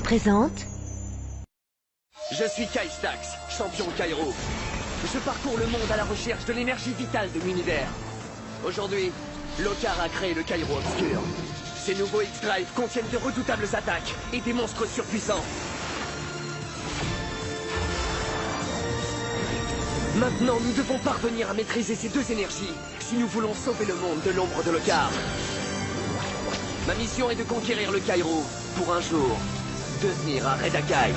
présente... Je suis Kai Stax, champion Kairo. Je parcours le monde à la recherche de l'énergie vitale de l'univers. Aujourd'hui, Lokar a créé le Kairo Obscur. Ces nouveaux X-Drive contiennent de redoutables attaques et des monstres surpuissants. Maintenant, nous devons parvenir à maîtriser ces deux énergies si nous voulons sauver le monde de l'ombre de Lokar. Ma mission est de conquérir le Kairo pour un jour devenir un Redakai.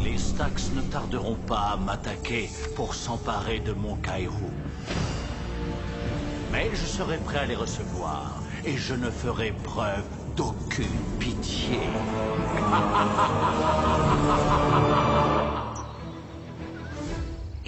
Les Stax ne tarderont pas à m'attaquer pour s'emparer de mon Kairo. Mais je serai prêt à les recevoir et je ne ferai preuve d'aucune pitié.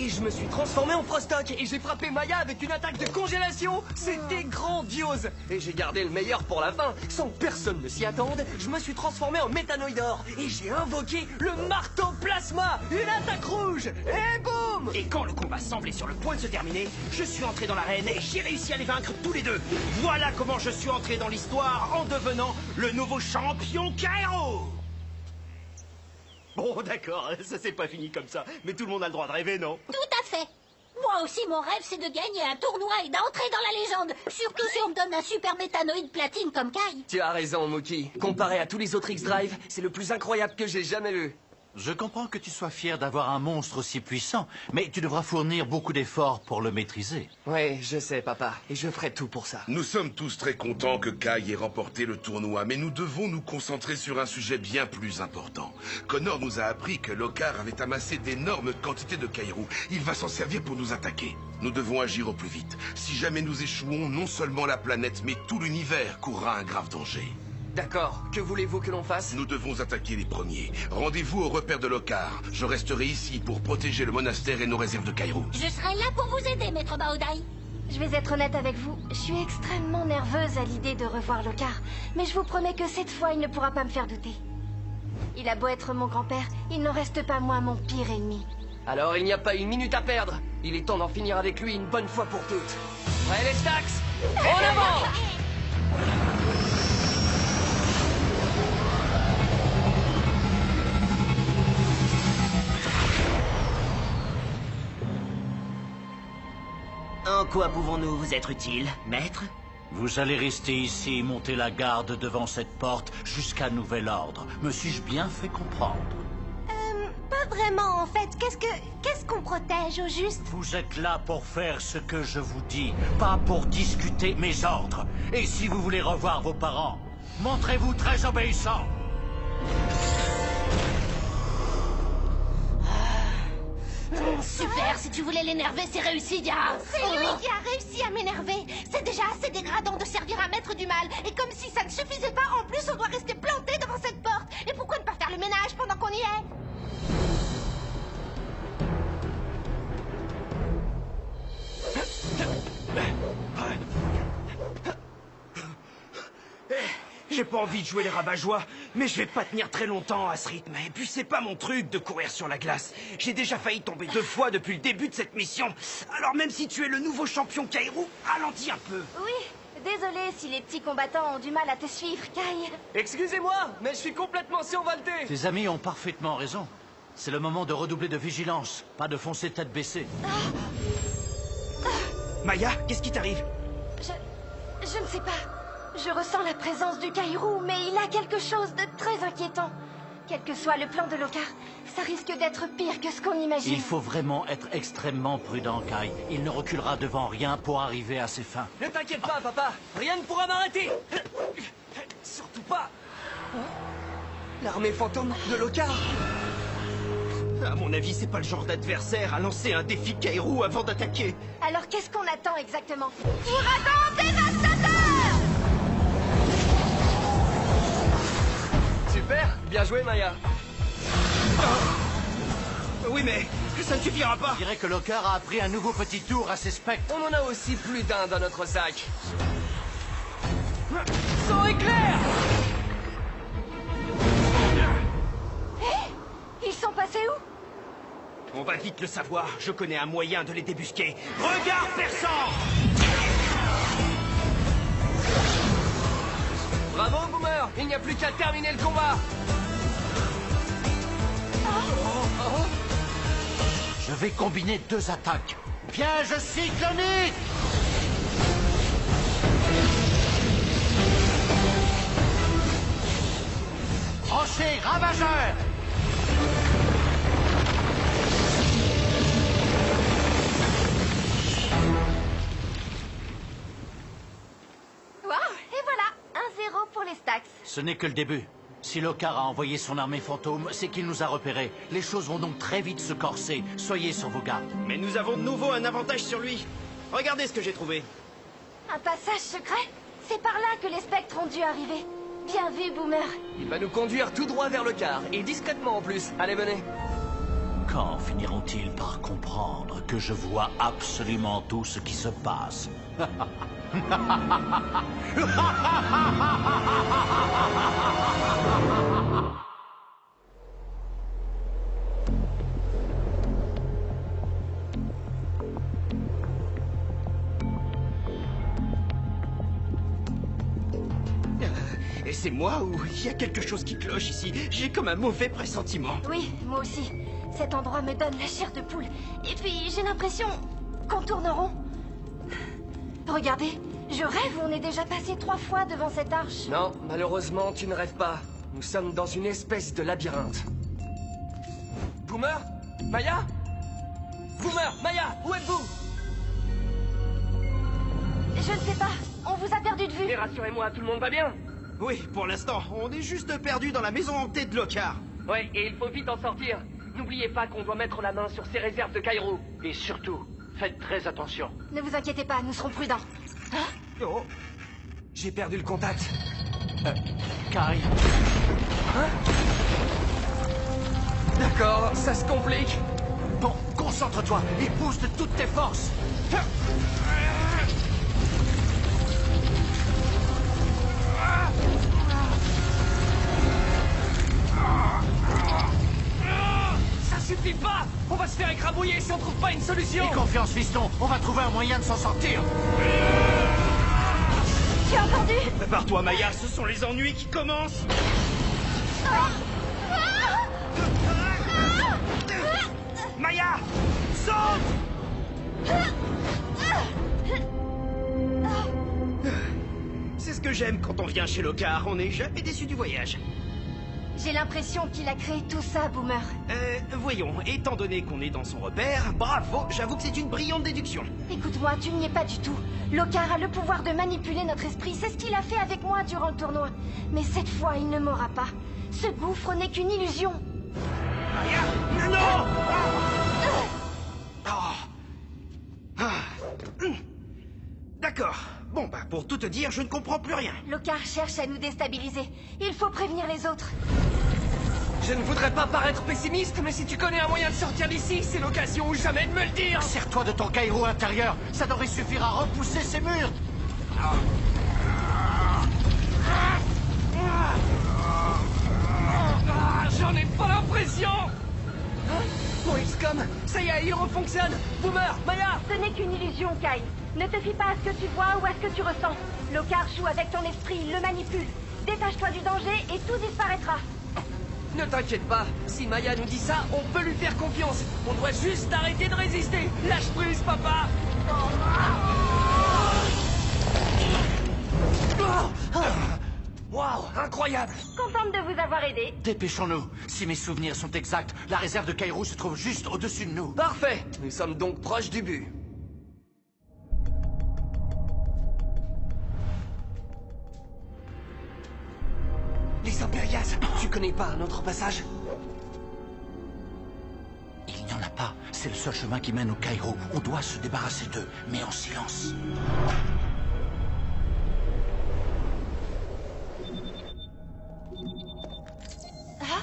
Et je me suis transformé en Frostock et j'ai frappé Maya avec une attaque de congélation. C'était grandiose. Et j'ai gardé le meilleur pour la fin. Sans que personne ne s'y attende, je me suis transformé en Métanoïdor. Et j'ai invoqué le marteau plasma. Une attaque rouge. Et boum! Et quand le combat semblait sur le point de se terminer, je suis entré dans l'arène et j'ai réussi à les vaincre tous les deux. Voilà comment je suis entré dans l'histoire en devenant le nouveau champion Kairo. Bon, d'accord, ça c'est pas fini comme ça. Mais tout le monde a le droit de rêver, non? Tout à fait. Moi aussi, mon rêve, c'est de gagner un tournoi et d'entrer dans la légende. Surtout si on me donne un super métanoïde platine comme Kai. Tu as raison, Mookie. Comparé à tous les autres X-Drive, c'est le plus incroyable que j'ai jamais vu. Je comprends que tu sois fier d'avoir un monstre aussi puissant, mais tu devras fournir beaucoup d'efforts pour le maîtriser. Oui, je sais, papa. Et je ferai tout pour ça. Nous sommes tous très contents que Kai ait remporté le tournoi, mais nous devons nous concentrer sur un sujet bien plus important. Connor nous a appris que Lokar avait amassé d'énormes quantités de Kairo. Il va s'en servir pour nous attaquer. Nous devons agir au plus vite. Si jamais nous échouons, non seulement la planète, mais tout l'univers courra un grave danger. D'accord. Que voulez-vous que l'on fasse? Nous devons attaquer les premiers. Rendez-vous au repère de Lokar. Je resterai ici pour protéger le monastère et nos réserves de Kairo. Je serai là pour vous aider, maître Baodai. Je vais être honnête avec vous, je suis extrêmement nerveuse à l'idée de revoir Lokar, mais je vous promets que cette fois, il ne pourra pas me faire douter. Il a beau être mon grand-père, il n'en reste pas moins mon pire ennemi. Alors il n'y a pas une minute à perdre. Il est temps d'en finir avec lui une bonne fois pour toutes. Prêts les Stax? En avant! En quoi pouvons-nous vous être utiles, maître? Vous allez rester ici et monter la garde devant cette porte jusqu'à nouvel ordre. Me suis-je bien fait comprendre? Pas vraiment, en fait. Qu'est-ce qu'on protège, au juste? Vous êtes là pour faire ce que je vous dis, pas pour discuter mes ordres. Et si vous voulez revoir vos parents, montrez-vous très obéissant. Super, si tu voulais l'énerver, c'est réussi, Dia. C'est lui qui a réussi à m'énerver. C'est déjà assez dégradant de servir un maître du mal. Et comme si ça ne suffisait pas, en plus on doit rester planté devant cette porte. Et pourquoi ne pas faire le ménage pendant qu'on y est? J'ai pas envie de jouer les rabat-joie, mais je vais pas tenir très longtemps à ce rythme. Et puis c'est pas mon truc de courir sur la glace. J'ai déjà failli tomber 2 fois depuis le début de cette mission. Alors même si tu es le nouveau champion Kairo, ralentis un peu. Oui, désolé si les petits combattants ont du mal à te suivre, Kai. Excusez-moi, mais je suis complètement survolté. Tes amis ont parfaitement raison. C'est le moment de redoubler de vigilance, pas de foncer tête baissée. Maya, qu'est-ce qui t'arrive? Je ne sais pas. Je ressens la présence du Kairo, mais il a quelque chose de très inquiétant. Quel que soit le plan de Lokar, ça risque d'être pire que ce qu'on imagine. Il faut vraiment être extrêmement prudent, Kai. Il ne reculera devant rien pour arriver à ses fins. Ne t'inquiète pas, papa. Rien ne pourra m'arrêter. Surtout pas. L'armée fantôme de Lokar. À mon avis, c'est pas le genre d'adversaire à lancer un défi Kairo avant d'attaquer. Alors qu'est-ce qu'on attend exactement? Ouragan dévastateur! Super, bien joué, Maya. Oui, mais ça ne suffira pas. Je dirais que Lokar a appris un nouveau petit tour à ses spectres. On en a aussi plus d'un dans notre sac. Son éclair! Ils sont passés où? On va vite le savoir. Je connais un moyen de les débusquer. Regard perçant! Bravo, Boomer! Il n'y a plus qu'à terminer le combat! Je vais combiner 2 attaques. Piège cyclonique! Rocher ravageur! Wow, et voilà, 1-0 pour les Stax. Ce n'est que le début. Si Lockhart a envoyé son armée fantôme, c'est qu'il nous a repérés. Les choses vont donc très vite se corser. Soyez sur vos gardes. Mais nous avons de nouveau un avantage sur lui. Regardez ce que j'ai trouvé. Un passage secret? C'est par là que les spectres ont dû arriver. Bien vu, Boomer. Il va nous conduire tout droit vers le car, et discrètement en plus. Allez, venez. Quand finiront-ils par comprendre que je vois absolument tout ce qui se passe? Et c'est moi ou il y a quelque chose qui cloche ici? J'ai comme un mauvais pressentiment. Oui, moi aussi. Cet endroit me donne la chair de poule. Et puis, j'ai l'impression qu'on tourne rond. Regardez, je rêve ou on est déjà passé 3 fois devant cette arche. Non, malheureusement, tu ne rêves pas. Nous sommes dans une espèce de labyrinthe. Boomer? Maya? Boomer, Maya, où êtes-vous? Je ne sais pas, on vous a perdu de vue. Et rassurez-moi, tout le monde va bien? Oui, pour l'instant, on est juste perdu dans la maison hantée de Lockhart. Ouais, et il faut vite en sortir. N'oubliez pas qu'on doit mettre la main sur ces réserves de Kairo. Et surtout, faites très attention. Ne vous inquiétez pas, nous serons prudents. Oh, J'ai perdu le contact. Kai, D'accord, ça se complique. bon, concentre-toi et pousse de toutes tes forces. Ça suffit pas. On va se faire écrabouiller si on trouve pas une solution. Aie confiance, fiston, on va trouver un moyen de s'en sortir. Tu as entendu? prépare-toi, Maya, ce sont les ennuis qui commencent. Maya, saute! C'est ce que j'aime quand on vient chez Lockhart, on n'est jamais déçu du voyage. J'ai l'impression qu'il a créé tout ça, Boomer. Voyons, étant donné qu'on est dans son repère, bravo, j'avoue que c'est une brillante déduction. Écoute-moi, tu n'y es pas du tout. Lockhart a le pouvoir de manipuler notre esprit, c'est ce qu'il a fait avec moi durant le tournoi. Mais cette fois, il ne m'aura pas. Ce gouffre n'est qu'une illusion. Maya, non! D'accord. Bon, bah, pour tout te dire, je ne comprends plus rien. Lockhart cherche à nous déstabiliser. Il faut prévenir les autres. Je ne voudrais pas paraître pessimiste, mais si tu connais un moyen de sortir d'ici, c'est l'occasion ou jamais de me le dire. Serre-toi de ton Kairo intérieur, ça devrait suffire à repousser ces murs. J'en ai pas l'impression. Mon XCOM, ça y est, il refonctionne. Boomer, Maya. Ce n'est qu'une illusion, Kai. Ne te fie pas à ce que tu vois ou à ce que tu ressens. Lockhart joue avec ton esprit, il le manipule. Détache-toi du danger et tout disparaîtra. Ne t'inquiète pas, si Maya nous dit ça, on peut lui faire confiance. On doit juste arrêter de résister. Lâche prise, papa. Waouh, incroyable. Contente de vous avoir aidé. Dépêchons-nous. Si mes souvenirs sont exacts, la réserve de Kairo se trouve juste au-dessus de nous. Parfait, nous sommes donc proches du but. Les Impérias, tu connais pas un autre passage? Il n'y en a pas. C'est le seul chemin qui mène au Kairo. On doit se débarrasser d'eux, mais en silence.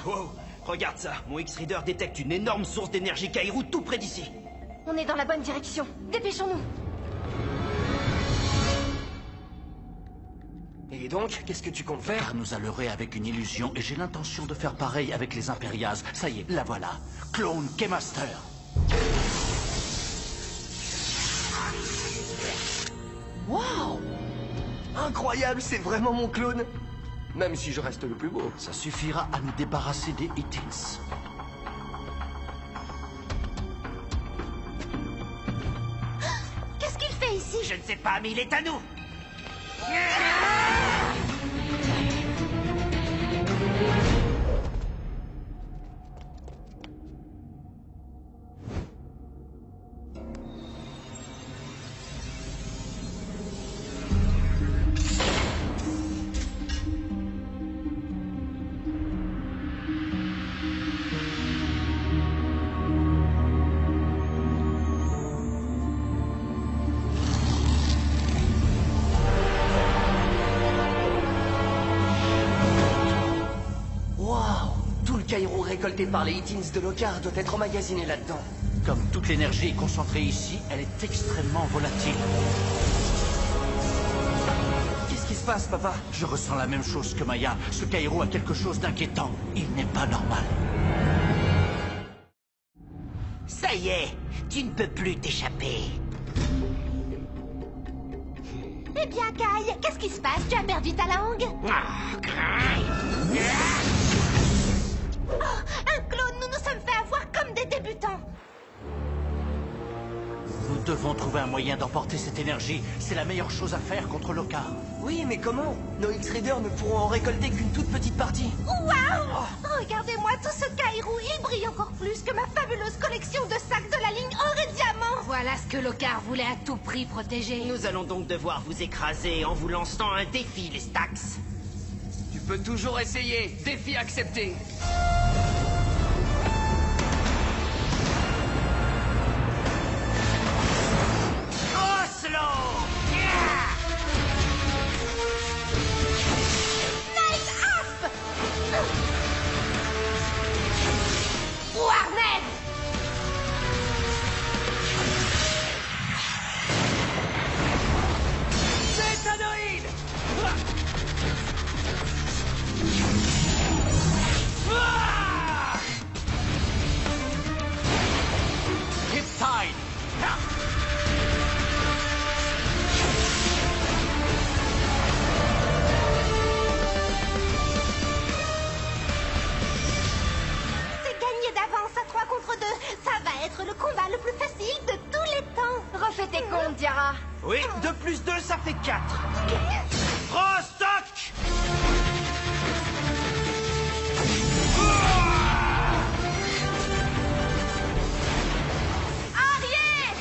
Wow, regarde ça. Mon X-Reader détecte une énorme source d'énergie Kairo tout près d'ici. On est dans la bonne direction. Dépêchons-nous. Et donc, qu'est-ce que tu comptes faire? Car nous a leurrés avec une illusion et j'ai l'intention de faire pareil avec les Impérias. Ça y est, la voilà. Clone Keymaster. Waouh! Incroyable, c'est vraiment mon clone. Même si je reste le plus beau. Ça suffira à nous débarrasser des Hittins. Qu'est-ce qu'il fait ici? Je ne sais pas, mais il est à nous. Caïro récolté par les Hittins de Lokar doit être emmagasiné là-dedans. Comme toute l'énergie est concentrée ici, elle est extrêmement volatile. Qu'est-ce qui se passe, papa? Je ressens la même chose que Maya. Ce Caïro a quelque chose d'inquiétant. Il n'est pas normal. Ça y est, tu ne peux plus t'échapper. Eh bien, Kai, qu'est-ce qui se passe? Tu as perdu ta langue? Oh, un clone, nous nous sommes fait avoir comme des débutants. Nous devons trouver un moyen d'emporter cette énergie. C'est la meilleure chose à faire contre Lokar. Oui, mais comment? Nos X-Raiders ne pourront en récolter qu'une toute petite partie. Waouh! Regardez-moi tout ce Kaïrou, il brille encore plus que ma fabuleuse collection de sacs de la ligne or et diamant. Voilà ce que Lokar voulait à tout prix protéger. Nous allons donc devoir vous écraser en vous lançant un défi, les Stax. Tu peux toujours essayer. Défi accepté. Oslo! Night Up! Warnet! Méthanoïde! Riptide! C'est gagné d'avance à 3 contre 2. Ça va être le combat le plus facile de tous les temps. Refais tes comptes, Diara. Oui, 2 plus 2, ça fait 4. Rostock! Arrière!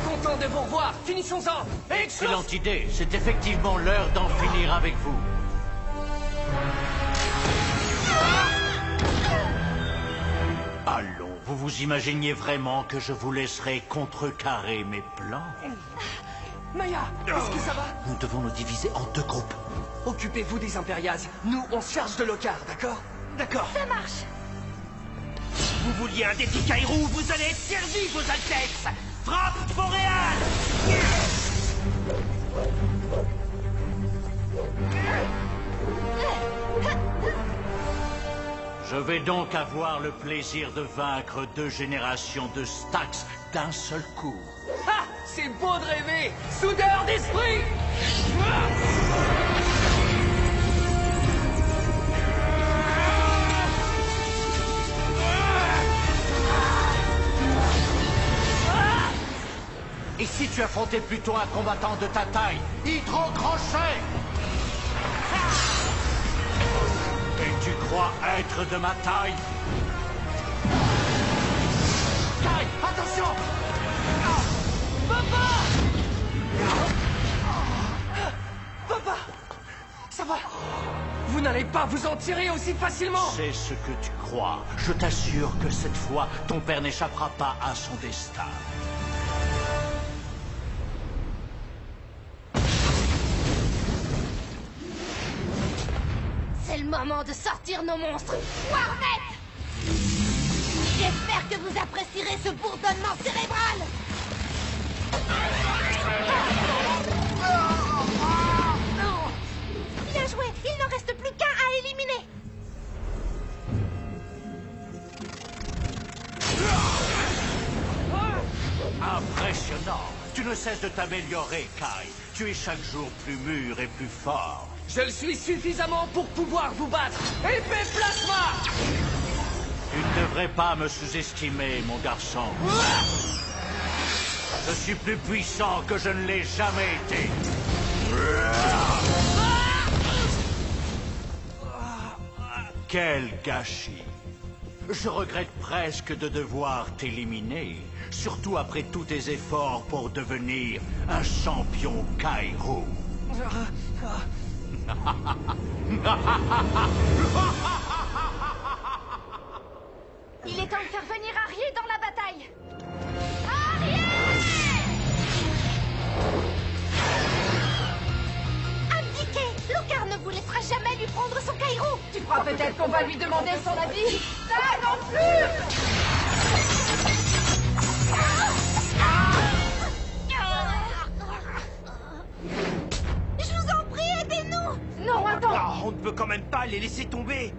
Content de vous revoir. Finissons-en. Excellente idée. C'est effectivement l'heure d'en finir avec vous. Allons, vous vous imaginiez vraiment que je vous laisserai contrecarrer mes plans? Maya, est-ce que ça va? Nous devons nous diviser en 2 groupes. Occupez-vous des Impérias. Nous, on se charge de Lokar, d'accord? D'accord. Ça marche. Vous vouliez un défi Kaïrou, vous allez être servis, vos Altesses! Frappe Boréal! Je vais donc avoir le plaisir de vaincre 2 générations de Stax d'un seul coup. Ah! C'est beau de rêver! Soudeur d'esprit! Et si tu affrontais plutôt un combattant de ta taille, Hydro-Crochet? Et tu crois être de ma taille? Taille, attention! Papa! Papa! Ça va? Vous n'allez pas vous en tirer aussi facilement! C'est ce que tu crois. Je t'assure que cette fois, ton père n'échappera pas à son destin. C'est le moment de sortir nos monstres. Warnet! J'espère que vous apprécierez ce bourdonnement cérébral. Bien éliminé. Impressionnant. Tu ne cesses de t'améliorer, Kai. Tu es chaque jour plus mûr et plus fort. Je le suis suffisamment pour pouvoir vous battre. Épée plasma! Tu ne devrais pas me sous-estimer, mon garçon. Je suis plus puissant que je ne l'ai jamais été. Quel gâchis. Je regrette presque de devoir t'éliminer, surtout après tous tes efforts pour devenir un champion Kairo. Il est temps de faire venir Arié dans la bataille. Abdiquez! Lokar ne vous laissera jamais lui prendre son Kairo. Tu crois peut-être qu'on va lui demander son avis? Ça non plus! Je vous en prie, aidez-nous! Non, attends! Ah, on ne peut quand même pas les laisser tomber.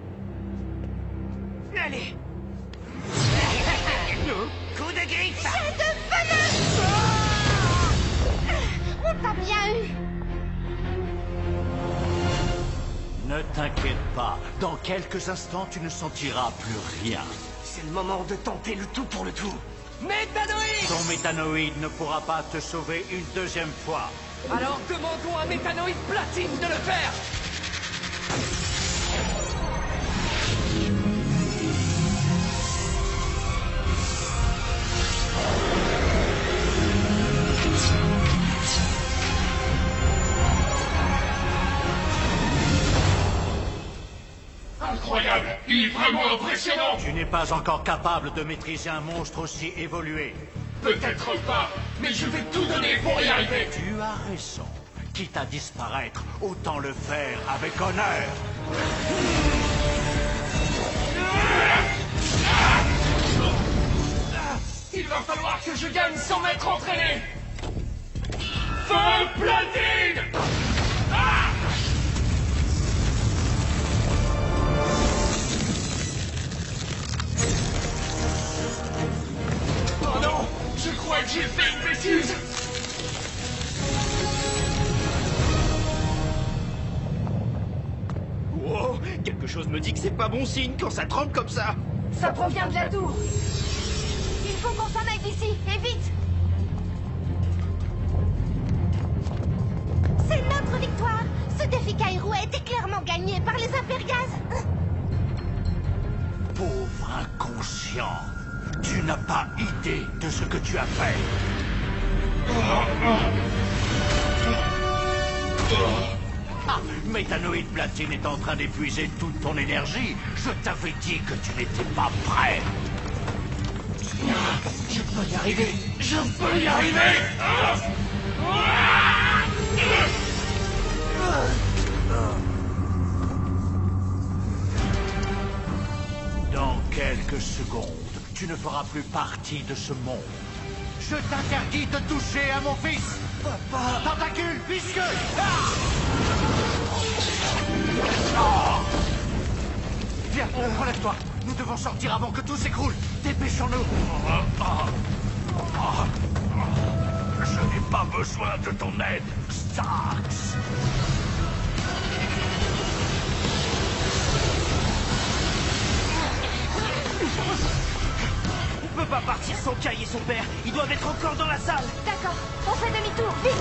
Allez. Coup de griffe. Jet de venin! On t'a bien eu! Ne t'inquiète pas, dans quelques instants tu ne sentiras plus rien. C'est le moment de tenter le tout pour le tout. Métanoïde! Ton métanoïde ne pourra pas te sauver une deuxième fois. Alors demandons à Métanoïde Platine de le faire! Incroyable! Il est vraiment impressionnant! Tu n'es pas encore capable de maîtriser un monstre aussi évolué. Peut-être pas, mais je vais tout donner pour y arriver! Tu as raison. Quitte à disparaître, autant le faire avec honneur. Il va falloir que je gagne sans m'être entraîné! Feu platine! Oh non! Je crois que j'ai fait une bêtise! Wow, quelque chose me dit que c'est pas bon signe quand ça tremble comme ça. Ça provient de la tour. Il faut qu'on s'en aille d'ici, et vite! C'est notre victoire! Ce défi Kairo a été clairement gagné par les Impérias! Pauvre inconscient. Tu n'as pas idée de ce que tu as fait. Ah, Métanoïde Platine est en train d'épuiser toute ton énergie. Je t'avais dit que tu n'étais pas prêt. Je peux y arriver! Je peux y arriver! Dans quelques secondes, tu ne feras plus partie de ce monde. Je t'interdis de toucher à mon fils. Papa. Tentacule visqueux. Viens, relève-toi. Nous devons sortir avant que tout s'écroule. Dépêchons-nous. Je n'ai pas besoin de ton aide, Starks. On peut pas partir sans Kai et son père. Ils doivent être encore dans la salle. D'accord, on fait demi-tour, vite!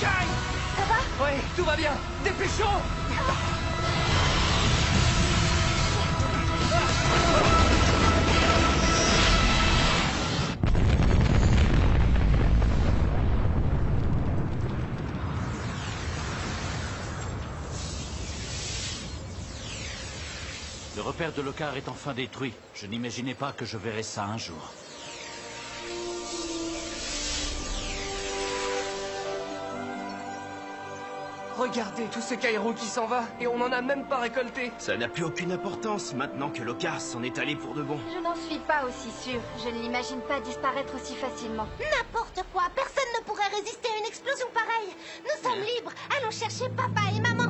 Kai! Ça va? Oui, tout va bien. Dépêchons! Le repère de Lokar est enfin détruit. Je n'imaginais pas que je verrais ça un jour. Regardez tout ce Kairo qui s'en va, et on n'en a même pas récolté. Ça n'a plus aucune importance maintenant que Lockhart s'en est allé pour de bon. Je n'en suis pas aussi sûre. Je ne l'imagine pas disparaître aussi facilement. N'importe quoi, personne ne pourrait résister à une explosion pareille. Nous sommes libres, allons chercher papa et maman.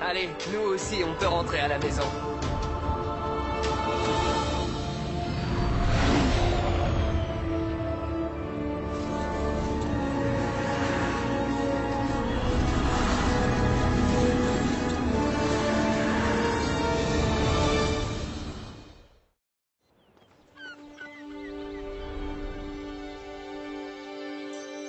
Allez, nous aussi, on peut rentrer à la maison.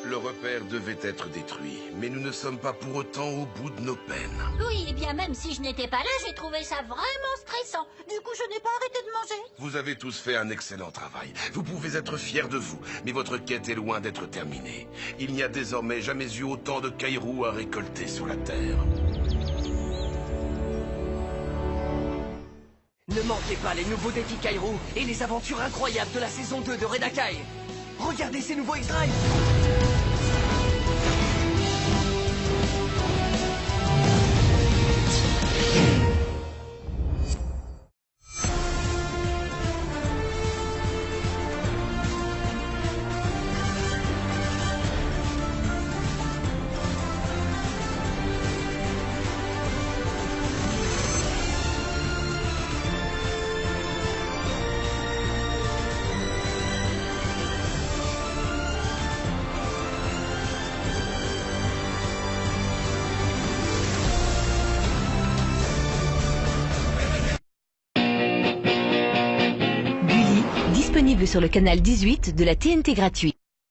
Le repère devait être détruit, mais nous ne sommes pas pour autant au bout de nos peines. Oui, et bien même si je n'étais pas là, j'ai trouvé ça vraiment stressant. Du coup, je n'ai pas arrêté de manger. Vous avez tous fait un excellent travail. Vous pouvez être fiers de vous, mais votre quête est loin d'être terminée. Il n'y a désormais jamais eu autant de Kairo à récolter sur la Terre. Ne manquez pas les nouveaux défis Kairo et les aventures incroyables de la saison 2 de Redakai. Regardez ces nouveaux extraits. Disponible sur le canal 18 de la TNT gratuit.